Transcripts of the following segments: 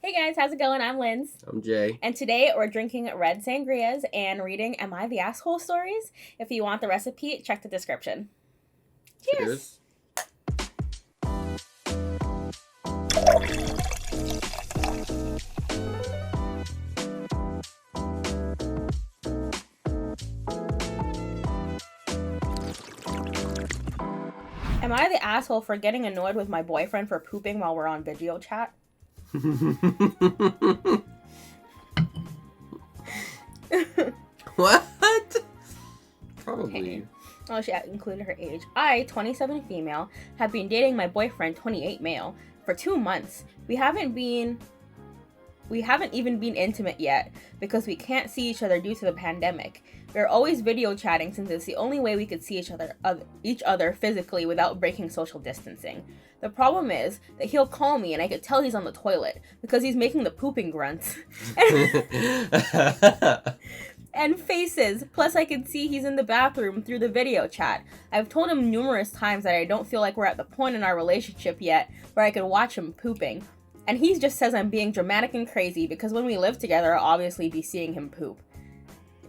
Hey guys, how's it going? I'm Linz. I'm Jay. And today we're drinking red sangrias and reading Am I the Asshole stories? If you want the recipe, check the description. Cheers! Am I the asshole for getting annoyed with my boyfriend for pooping while we're on video chat? What? Probably. Okay. Oh, she included her age. I, 27 female, have been dating my boyfriend, 28 male, for 2 months. We haven't even been intimate yet because we can't see each other due to the pandemic. We're always video chatting since it's the only way we could see each other physically without breaking social distancing. The problem is that he'll call me and I could tell he's on the toilet because he's making the pooping grunts and faces. Plus I can see he's in the bathroom through the video chat. I've told him numerous times that I don't feel like we're at the point in our relationship yet where I could watch him pooping. And he just says I'm being dramatic and crazy because when we live together, I'll obviously be seeing him poop.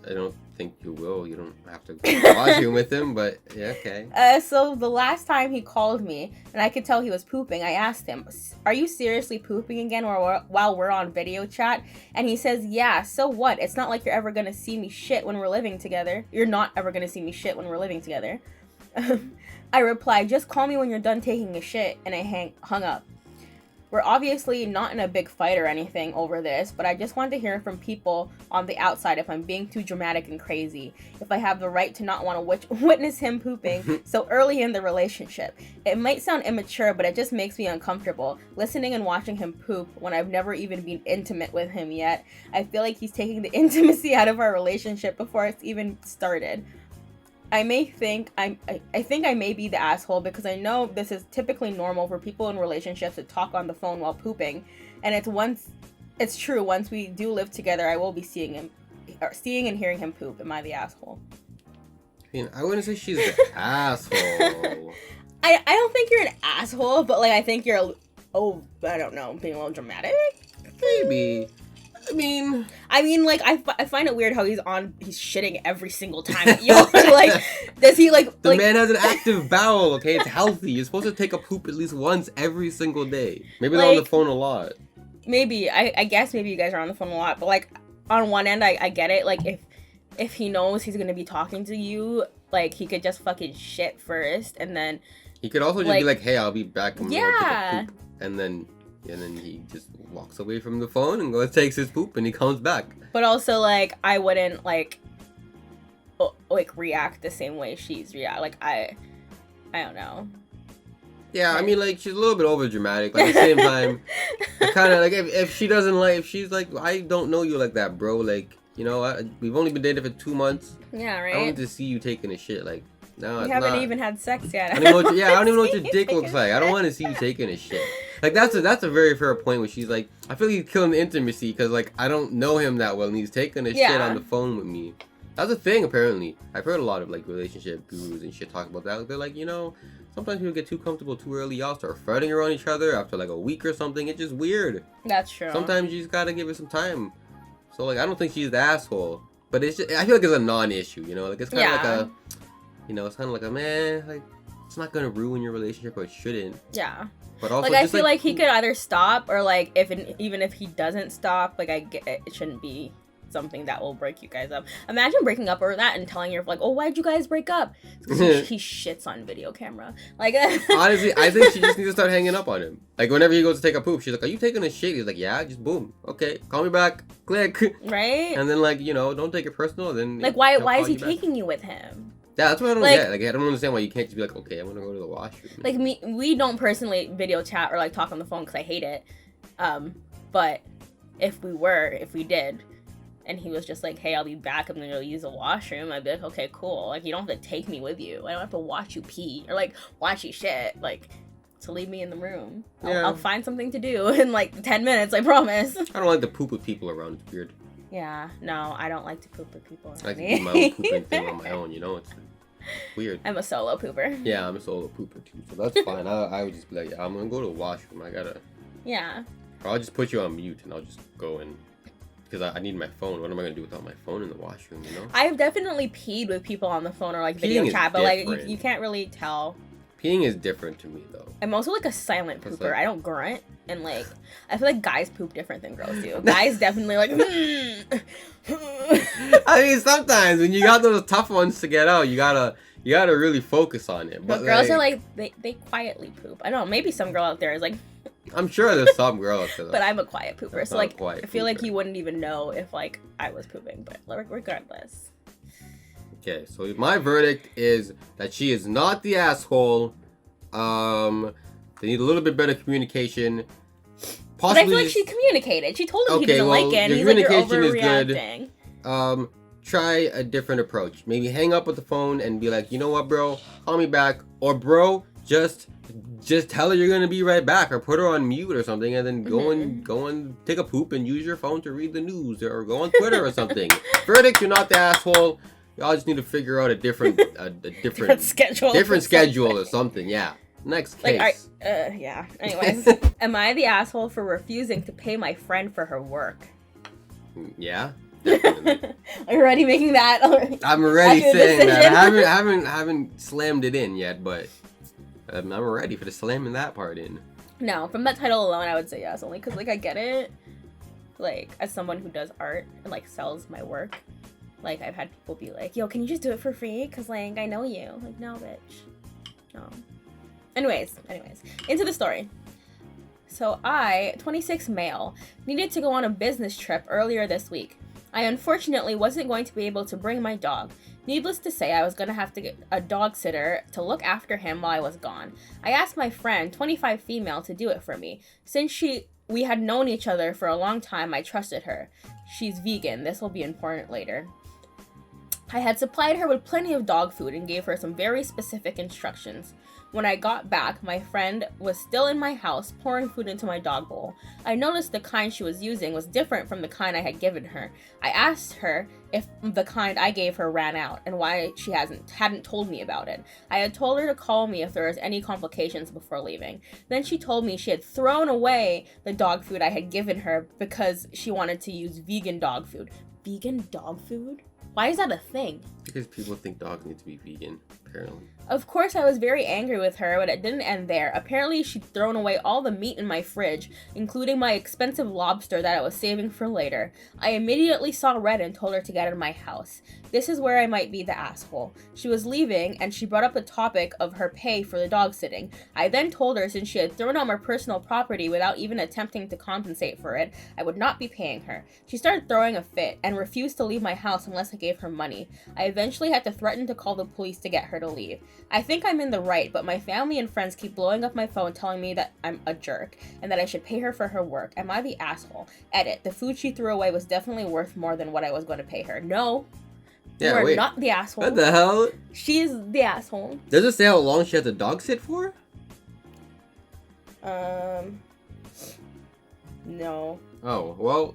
I don't think you will. You don't have to go watching with him, but yeah, okay. So the last time he called me and I could tell he was pooping, I asked him, "Are you seriously pooping again while we're on video chat?" And he says, "Yeah, so what? It's not like you're ever gonna see me shit when we're living together. You're not ever gonna see me shit when we're living together." I replied, "Just call me when you're done taking a shit," and I hung up. We're obviously not in a big fight or anything over this, but I just want to hear from people on the outside if I'm being too dramatic and crazy, if I have the right to not want to witness him pooping so early in the relationship. It might sound immature, but it just makes me uncomfortable, listening and watching him poop when I've never even been intimate with him yet. I feel like he's taking the intimacy out of our relationship before it's even started. I think I may be the asshole because I know this is typically normal for people in relationships to talk on the phone while pooping, and it's true. Once we do live together, I will be seeing and hearing him poop. Am I the asshole? I mean, I wouldn't say she's the asshole. I don't think you're an asshole, but like I think you're I don't know, being a little dramatic. Maybe. I mean, like, I find it weird how he's shitting every single time. Like, does he, like... The man has an active bowel, okay? It's healthy. You're supposed to take a poop at least once every single day. Maybe they're on the phone a lot. Maybe. I guess maybe you guys are on the phone a lot. But, like, on one end, I get it. Like, if he knows he's gonna be talking to you, like, he could just fucking shit first, and then... He could also just be like, hey, I'll be back. I'm yeah. gonna take a poop. And then he just walks away from the phone and takes his poop and he comes back. But also, like, I wouldn't, like react the same way she's react. Like, I don't know. Yeah, I mean, like, she's a little bit over dramatic. Like, at the same time, I kind of, like, if she doesn't like, if she's like, I don't know you like that, bro. Like, you know, we've only been dating for 2 months. Yeah, right? I don't need to see you taking a shit. Like, no, we haven't even had sex yet. I don't even know what your dick looks like. I don't want to see you taking a shit. Like, that's a very fair point where she's like, I feel like he's killing the intimacy because, like, I don't know him that well and he's taking a shit on the phone with me. That's a thing, apparently. I've heard a lot of, like, relationship gurus and shit talk about that. They're like, you know, sometimes people get too comfortable too early. Y'all start flirting around each other after, like, a week or something. It's just weird. That's true. Sometimes you just gotta give it some time. So, like, I don't think she's the asshole. But it's just, I feel like it's a non-issue, you know? Like, it's kind of like a... You know, it's kind of like a, man, like, it's not going to ruin your relationship, or it shouldn't. Yeah. But also, like, I feel like he could either stop, or, like, even if he doesn't stop, like, I get it shouldn't be something that will break you guys up. Imagine breaking up over that and telling your, like, oh, why'd you guys break up? Because he shits on video camera. Like, honestly, I think she just needs to start hanging up on him. Like, whenever he goes to take a poop, she's like, are you taking a shit? He's like, yeah, just boom. Okay, call me back. Click. Right? And then, like, you know, don't take it personal. Then, like, why is he taking you with him? Yeah, that's what I don't get. Like, I don't understand why you can't just be like, okay, I'm gonna go to the washroom. Like, we don't personally video chat or, like, talk on the phone because I hate it. But if we did, and he was just like, hey, I'll be back, I'm gonna go use the washroom, I'd be like, okay, cool. Like, you don't have to take me with you. I don't have to watch you pee or, like, watch you shit. Like, to leave me in the room. I'll find something to do in, like, 10 minutes, I promise. I don't like to poop with people around. It's weird. Yeah, no, I don't like to poop with people around I like me. to do my own pooping thing on my own, you know? It's weird. I'm a solo pooper. Yeah, I'm a solo pooper too, so that's fine. I would just be like, I'm gonna go to the washroom. I gotta. Yeah. Or I'll just put you on mute and I'll just go in. Because I need my phone. What am I going to do without my phone in the washroom, you know? I've definitely peed with people on the phone or, like, video chat, but, like, you can't really tell. Peeing is different to me, though. I'm also, like, a silent pooper. Like, I don't grunt. And, like, I feel like guys poop different than girls do. Guys definitely, like, I mean, sometimes when you got those tough ones to get out, you gotta really focus on it. But girls are, like, they quietly poop. I don't know. Maybe some girl out there is, like... I'm sure there's some girl out there. But I'm a quiet pooper. So, like, I feel like you wouldn't even know if, like, I was pooping. But regardless. Okay, so my verdict is that she is not the asshole. They need a little bit better communication. Possibly, but I feel like she communicated. She told him he doesn't like it, and he's like, you're overreacting. Good. Try a different approach. Maybe hang up with the phone and be like, you know what, bro? Call me back. Or, bro, just tell her you're gonna be right back, or put her on mute or something, and then go and take a poop and use your phone to read the news, or go on Twitter or something. Verdict: you're not the asshole. Y'all just need to figure out a different schedule or something. Yeah. Next case. Like, yeah. Anyways, am I the asshole for refusing to pay my friend for her work? Yeah. Definitely. Are you already making that? I'm already saying that. I haven't slammed it in yet, but I'm ready for the slamming that part in. No, from that title alone, I would say yes, only because, like, I get it. Like, as someone who does art and, like, sells my work, like, I've had people be like, yo, can you just do it for free? Because, like, I know you. Like, no, bitch. No. Anyways, into the story. So I, 26 male, needed to go on a business trip earlier this week. I unfortunately wasn't going to be able to bring my dog. Needless to say, I was going to have to get a dog sitter to look after him while I was gone. I asked my friend, 25 female, to do it for me. Since we had known each other for a long time, I trusted her. She's vegan. This will be important later. I had supplied her with plenty of dog food and gave her some very specific instructions. When I got back, my friend was still in my house pouring food into my dog bowl. I noticed the kind she was using was different from the kind I had given her. I asked her if the kind I gave her ran out and why she hadn't told me about it. I had told her to call me if there was any complications before leaving. Then she told me she had thrown away the dog food I had given her because she wanted to use vegan dog food. Vegan dog food? Why is that a thing? Because people think dogs need to be vegan, apparently. Of course, I was very angry with her, but it didn't end there. Apparently, she'd thrown away all the meat in my fridge, including my expensive lobster that I was saving for later. I immediately saw red and told her to get out of my house. This is where I might be the asshole. She was leaving, and she brought up the topic of her pay for the dog sitting. I then told her since she had thrown out my personal property without even attempting to compensate for it, I would not be paying her. She started throwing a fit, and refused to leave my house unless I gave her money. I eventually had to threaten to call the police to get her to leave. I think I'm in the right, but my family and friends keep blowing up my phone telling me that I'm a jerk, and that I should pay her for her work. Am I the asshole? Edit. The food she threw away was definitely worth more than what I was going to pay her. No. Yeah, you are not the asshole. What the hell? She's the asshole. Does it say how long she had to dog sit for? No. Oh, well.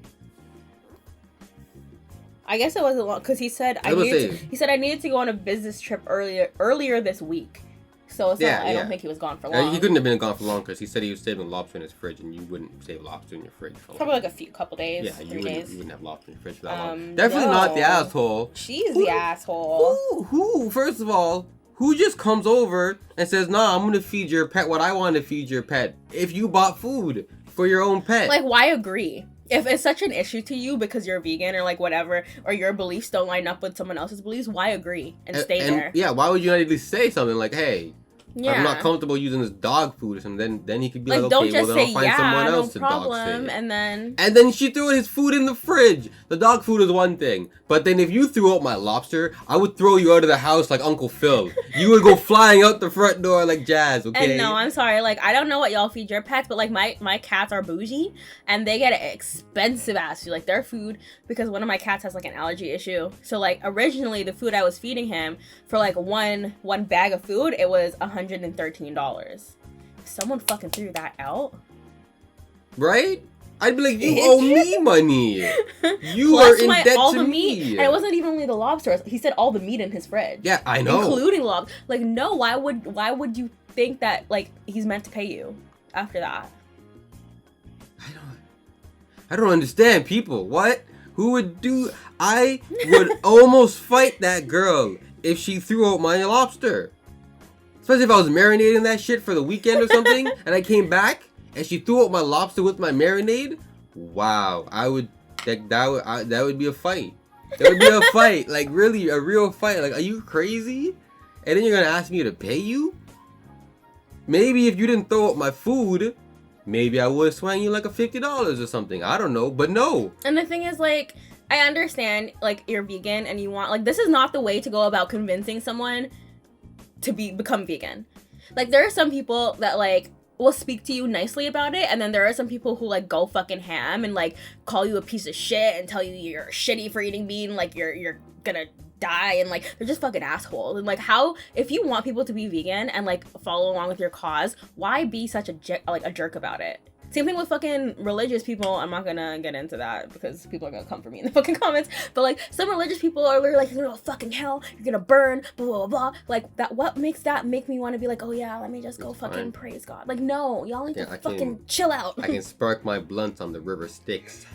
I guess it wasn't long because he said I needed to go on a business trip earlier this week. So it's not, I don't think he was gone for long. He couldn't have been gone for long because he said he was saving lobster in his fridge, and you wouldn't save lobster in your fridge for long. Probably like a couple days. Yeah, 3 days. You wouldn't have lobster in your fridge for that long. Definitely not the asshole. She's the asshole. Who? First of all, who just comes over and says, "Nah, I'm gonna feed your pet what I want to feed your pet"? If you bought food for your own pet, like, why agree? If it's such an issue to you because you're vegan or like whatever, or your beliefs don't line up with someone else's beliefs, why agree and stay there? Yeah, why would you not at least say something like, "Hey, I'm not comfortable using this dog food," or something. Then he could be like, "Okay, well then I'll find someone else to dog sit." And then she threw his food in the fridge. The dog food is one thing, but then if you threw out my lobster, I would throw you out of the house like Uncle Phil. You would go flying out the front door like Jazz. Okay. And no, I'm sorry. Like, I don't know what y'all feed your pets, but like my cats are bougie, and they get expensive ass food, like their food, because one of my cats has like an allergy issue. So like originally the food I was feeding him for like one bag of food, it was $113. Someone fucking threw that out, right? I'd be like, you owe me money. You are in debt all to the me. Meat. And it wasn't even only the lobsters. He said all the meat in his fridge. Yeah, I know. Including lobster. Like, no, why would you think that, like, he's meant to pay you after that? I don't understand people. What? Who would do? I would almost fight that girl if she threw out my lobster. Especially if I was marinating that shit for the weekend or something, and I came back and she threw out my lobster with my marinade. Wow, I would that would be a fight. That would be a fight, like really a real fight. Like, are you crazy? And then you're gonna ask me to pay you? Maybe if you didn't throw out my food, maybe I would swing you like a $50 or something. I don't know, but no. And the thing is, like, I understand, like, you're vegan and you want, like, this is not the way to go about convincing someone to become vegan. Like, there are some people that, like, will speak to you nicely about it, and then there are some people who, like, go fucking ham and, like, call you a piece of shit and tell you you're shitty for eating meat and, like, you're gonna die, and, like, they're just fucking assholes. And, like, how, if you want people to be vegan and, like, follow along with your cause, why be such a jerk about it? Same thing with fucking religious people. I'm not gonna get into that because people are gonna come for me in the fucking comments. But, like, some religious people are literally like, you're gonna go fucking hell, you're gonna burn, blah, blah, blah. Like, that, what makes that make me want to be like, oh yeah, let me just go fucking praise God. Like, no, y'all need to fucking chill out. I can spark my blunt on the river Styx.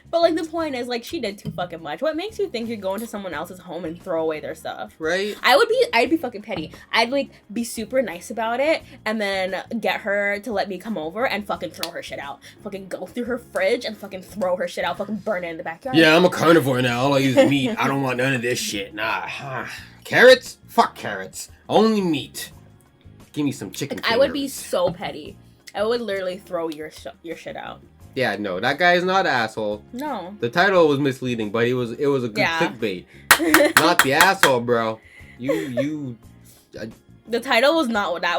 But, like, the point is, like, she did too fucking much. What makes you think you're going to someone else's home and throw away their stuff? Right? I'd be fucking petty. I'd, like, be super nice about it and then get her to let me come over and fucking throw her shit out. Fucking go through her fridge and fucking throw her shit out. Fucking burn it in the backyard. Yeah, I'm a carnivore now. All I use is meat. I don't want none of this shit. Nah. Carrots? Fuck carrots. Only meat. Give me some chicken fingers. I would be so petty. I would literally throw your shit out. Yeah, no, that guy is not an asshole. No. The title was misleading, but it was a good clickbait. Not the asshole, bro. The title was not what I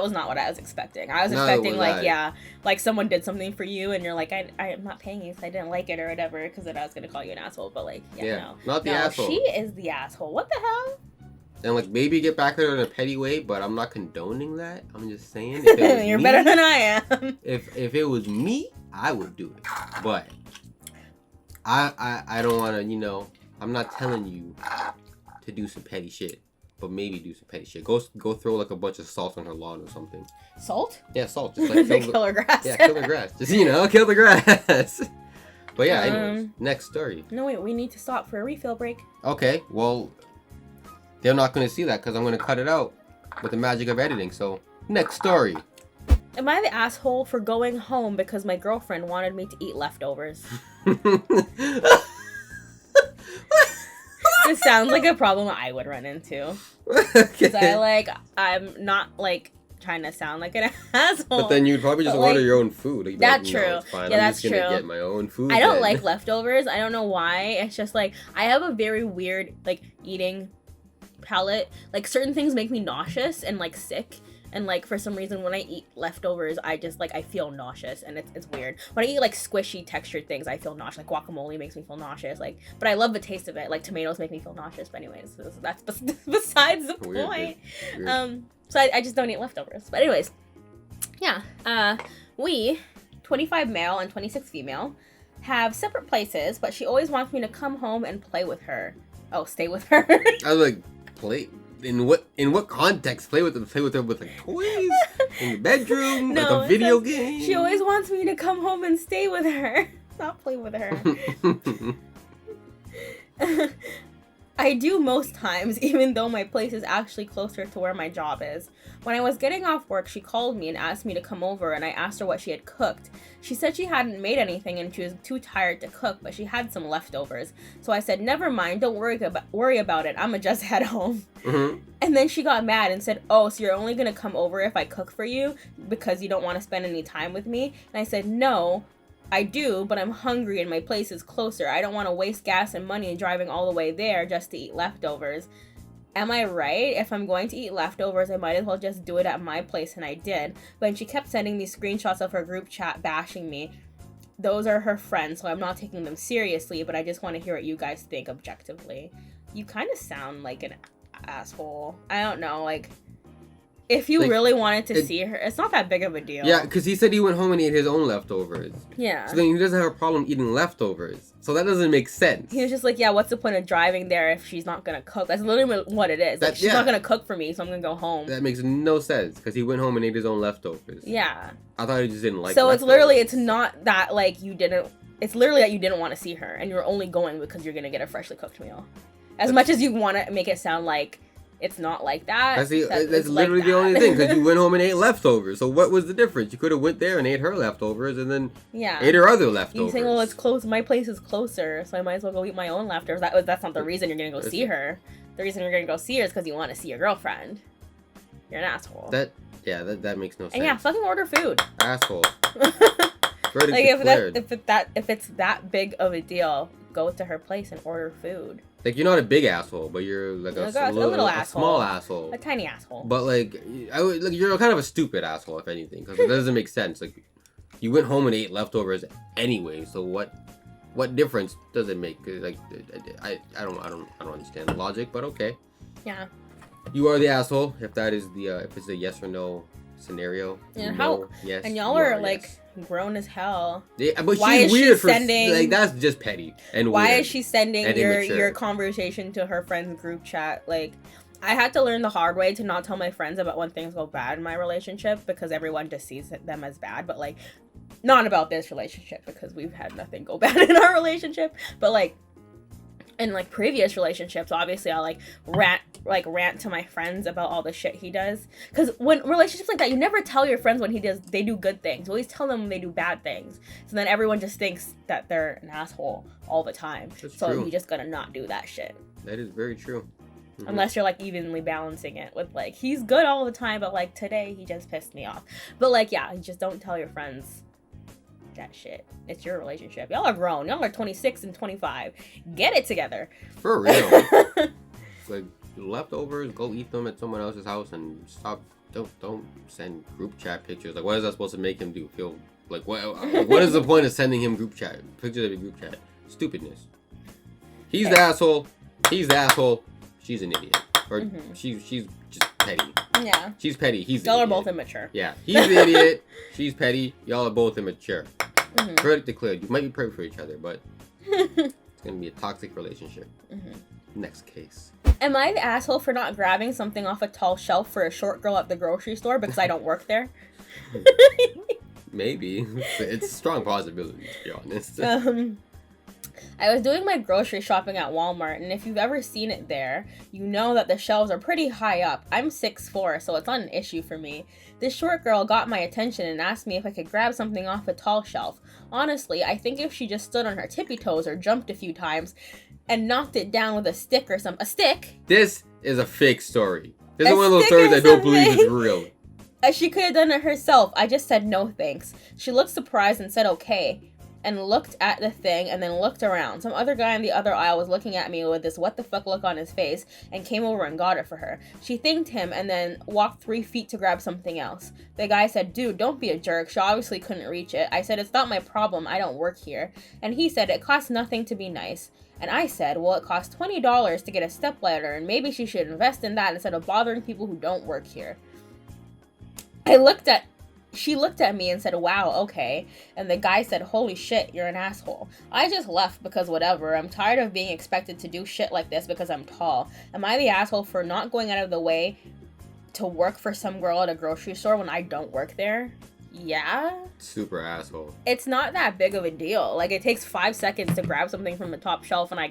was expecting. I was expecting like someone did something for you and you're like, I'm not paying you because I didn't like it or whatever, because then I was gonna call you an asshole. But like, no, not the asshole. She is the asshole. What the hell? And like, maybe get back at her in a petty way, but I'm not condoning that. I'm just saying, if it was you're better than I am. If it was me, I would do it. But I don't want to, I'm not telling you to do some petty shit, but maybe do some petty shit. Go throw like a bunch of salt on her lawn or something. Salt? Yeah, salt. Just like kill her grass. Yeah, kill the grass. Just kill the grass. But yeah, anyways, next story. No, wait, we need to stop for a refill break. Okay, well, they're not going to see that because I'm going to cut it out with the magic of editing. So, next story. Am I the asshole for going home because my girlfriend wanted me to eat leftovers? This sounds like a problem I would run into. Because I'm not, like, trying to sound like an asshole. But then you'd probably just order your own food. Like, that's true. No, it's fine. Yeah, I'm that's just gonna true. Get my own food. I don't like leftovers. I don't know why. It's just, like, I have a very weird, like, eating palate. Like, certain things make me nauseous and, like, sick. And, like, for some reason, when I eat leftovers, I just, like, I feel nauseous. And it's weird. When I eat, like, squishy, textured things, I feel nauseous. Like, guacamole makes me feel nauseous. Like, but I love the taste of it. Like, tomatoes make me feel nauseous. But anyways, that's besides the point. Weird. So I just don't eat leftovers. But anyways, yeah. We, 25 male and 26 female, have separate places. But she always wants me to come home and play with her. Oh, stay with her. I was like, play? In what context? Play with her with like toys in the bedroom, like a video game. She always wants me to come home and stay with her, not play with her. I do most times, even though my place is actually closer to where my job is. When I was getting off work, she called me and asked me to come over, and I asked her what she had cooked. She said she hadn't made anything and she was too tired to cook, but she had some leftovers. So I said, never mind, don't worry about it. I'ma just head home. Mm-hmm. And then she got mad and said, oh, so you're only gonna come over if I cook for you because you don't want to spend any time with me? And I said, no. I do, but I'm hungry and my place is closer. I don't want to waste gas and money driving all the way there just to eat leftovers. Am I right? If I'm going to eat leftovers, I might as well just do it at my place, and I did. But she kept sending me screenshots of her group chat bashing me. Those are her friends, so I'm not taking them seriously, but I just want to hear what you guys think objectively. You kind of sound like an asshole. I don't know, like, if you really wanted to see her, it's not that big of a deal. Yeah, because he said he went home and ate his own leftovers. Yeah. So then he doesn't have a problem eating leftovers. So that doesn't make sense. He was just like, yeah, what's the point of driving there if she's not going to cook? That's literally what it is. Like, she's not going to cook for me, so I'm going to go home. That makes no sense, because he went home and ate his own leftovers. Yeah. I thought he just didn't like So leftovers. it's not that, like, you didn't... It's literally that you didn't want to see her, and you're only going because you're going to get a freshly cooked meal. As much as you want to make it sound like it's not like that. That's literally the only thing, because you went home and ate leftovers. So what was the difference? You could have went there and ate her leftovers, and then ate her other leftovers. You saying, well, it's close. My place is closer, so I might as well go eat my own leftovers. That's not the reason you're going to go see her. The reason you're going to go see her is because you want to see your girlfriend. You're an asshole. That makes no sense. And yeah, fucking order food. Asshole. Like, if it's that big of a deal, go to her place and order food. Like, you're not a big asshole, but you're like a little asshole. Small asshole. A tiny asshole. But like, you're kind of a stupid asshole, if anything, because it doesn't make sense. Like, you went home and ate leftovers anyway, so what difference does it make? Like, I don't understand the logic, but okay. Yeah. You are the asshole if that is the if it's a yes or no scenario. And yes. And y'all are like grown as hell. Yeah, but she's weird for like, that's just petty and why weird is she sending your conversation to her friends group chat? Like, I had to learn the hard way to not tell my friends about when things go bad in my relationship, because everyone just sees them as bad, but like, not about this relationship, because we've had nothing go bad in our relationship, but like in like previous relationships, obviously I'll rant to my friends about all the shit he does. Because when relationships like that, you never tell your friends when they do good things. You always tell them when they do bad things. So then everyone just thinks that they're an asshole all the time. That's so true. you just gotta not do that shit. That is very true. Mm-hmm. Unless you're like evenly balancing it with like, he's good all the time, but like today he just pissed me off. But like, yeah, you just don't tell your friends that shit. It's your relationship. Y'all are grown. Y'all are 26 and 25. Get it together. For real. Like, leftovers, go eat them at someone else's house and stop. Don't send group chat pictures. Like, what is that supposed to make him do? Feel like what is the point of sending him group chat pictures of a group chat? Stupidness. He's the asshole. He's the asshole. She's an idiot. Or she's just petty. Yeah. She's petty. He's the idiot. Y'all are both immature. Yeah. He's the idiot. She's petty. Y'all are both immature. Verdict declared. You might be perfect for each other, but it's gonna be a toxic relationship. Next case. Am I the asshole for not grabbing something off a tall shelf for a short girl at the grocery store because I don't work there? Maybe. It's a strong possibility, to be honest. I was doing my grocery shopping at Walmart, and if you've ever seen it there, you know that the shelves are pretty high up. I'm 6'4", so it's not an issue for me. This short girl got my attention and asked me if I could grab something off a tall shelf. Honestly, I think if she just stood on her tippy toes or jumped a few times and knocked it down with a stick or something. A stick? This is a fake story. This is one of those stories I don't believe is real. She could have done it herself. I just said no thanks. She looked surprised and said okay, and looked at the thing and then looked around. Some other guy in the other aisle was looking at me with this what the fuck look on his face and came over and got it for her. She thanked him and then walked 3 feet to grab something else. The guy said, dude, don't be a jerk. She obviously couldn't reach it. I said, it's not my problem. I don't work here. And he said, it costs nothing to be nice. And I said, well, it costs $20 to get a stepladder, and maybe she should invest in that instead of bothering people who don't work here. She looked at me and said, wow, okay. And the guy said, holy shit, you're an asshole. I just left because whatever. I'm tired of being expected to do shit like this because I'm tall. Am I the asshole for not going out of the way to work for some girl at a grocery store when I don't work there? Yeah. Super asshole. It's not that big of a deal. Like, it takes 5 seconds to grab something from the top shelf, and I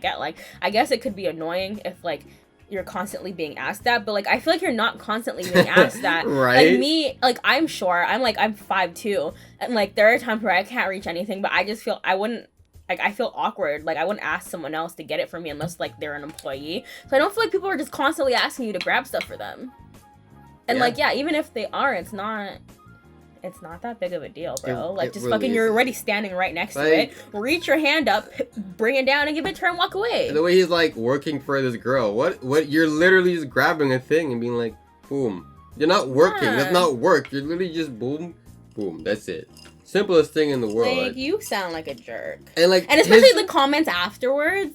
guess it could be annoying if, like, you're constantly being asked that, but like I feel like you're not constantly being asked that. Right? Like me, like I'm 5'2", and like there are times where I can't reach anything, but I just feel I feel awkward. Like I wouldn't ask someone else to get it for me unless like they're an employee. So I don't feel like people are just constantly asking you to grab stuff for them. And even if they are, it's not that big of a deal, bro. It just really fucking, you're already standing right next to it. Reach your hand up, bring it down, and give it a turn, walk away. The way he's like working for this girl. What? You're literally just grabbing a thing and being like, boom. You're not working. That's not work. You're literally just boom, boom. That's it. Simplest thing in the world. Like, you sound like a jerk. And especially the comments afterwards.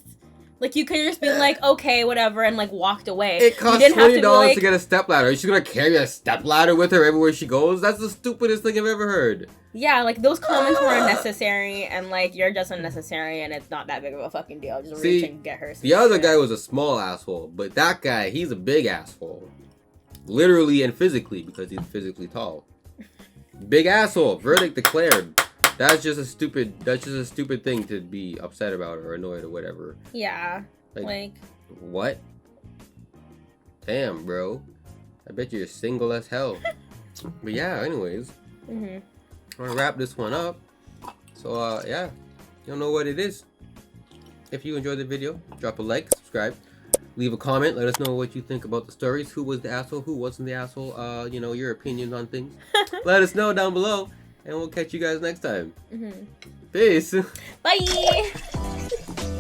Like, you could have just been like, okay, whatever, and like walked away. It costs $20 to get a stepladder. She's gonna carry a stepladder with her everywhere she goes? That's the stupidest thing I've ever heard. Yeah, like, those comments were unnecessary, and like, you're just unnecessary, and it's not that big of a fucking deal. Just reach and get her. The other guy was a small asshole, but that guy, he's a big asshole. Literally and physically, because he's physically tall. Big asshole. Verdict declared. That's just a stupid thing to be upset about or annoyed or whatever. Yeah. Like what? Damn, bro. I bet you're single as hell. But yeah, anyways. I'm gonna wrap this one up. So yeah. You know what it is. If you enjoyed the video, drop a like, subscribe, leave a comment, let us know what you think about the stories. Who was the asshole, who wasn't the asshole, you know, your opinions on things. Let us know down below. And we'll catch you guys next time. Peace. Bye.